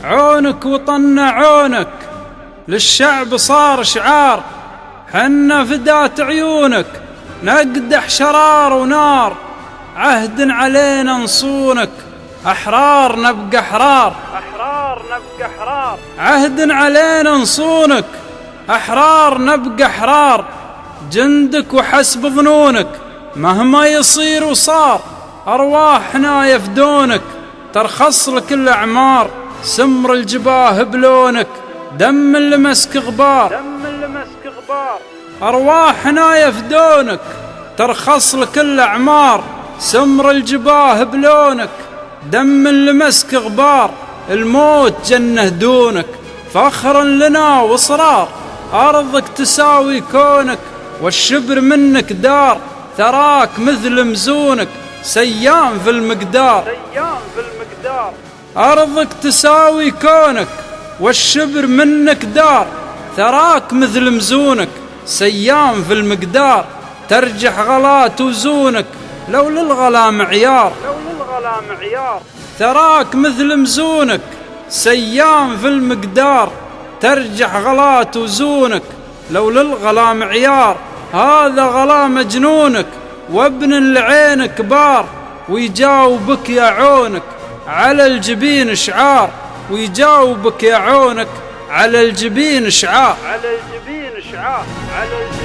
عونك وطن عونك للشعب صار شعار، حنا فدات عيونك نقدح شرار ونار، عهد علينا نصونك أحرار نبقى أحرار، أحرار نبقى أحرار، عهد علينا نصونك أحرار نبقى أحرار، جندك وحسب ظنونك مهما يصير وصار، أرواحنا يفدونك ترخص لك الأعمار، سمر الجباه بلونك دم اللي مسك غبار، دم اللي مسك غبار، أرواحنا يفدونك ترخص لك الأعمار، سمر الجباه بلونك دم اللي مسك غبار، الموت جنه دونك فخرا لنا وصرار، أرضك تساوي كونك والشبر منك دار، ثراك مثل مزونك سيام في المقدار، سيام في المقدار، أرضك تساوي كونك والشبر منك دار، ثراك مثل مزونك سيام في المقدار، ترجح غلات وزونك لو للغلا معيار، لو للغلا معيار، ثراك مثل مزونك سيام في المقدار، ترجح غلات وزونك لو للغلا معيار، هذا غلا مجنونك وابن العين كبار، ويجاوبك يا عونك على الجبين شعار، ويجاوبك يا عونك على الجبين شعار، على الجبين شعار، على الجبين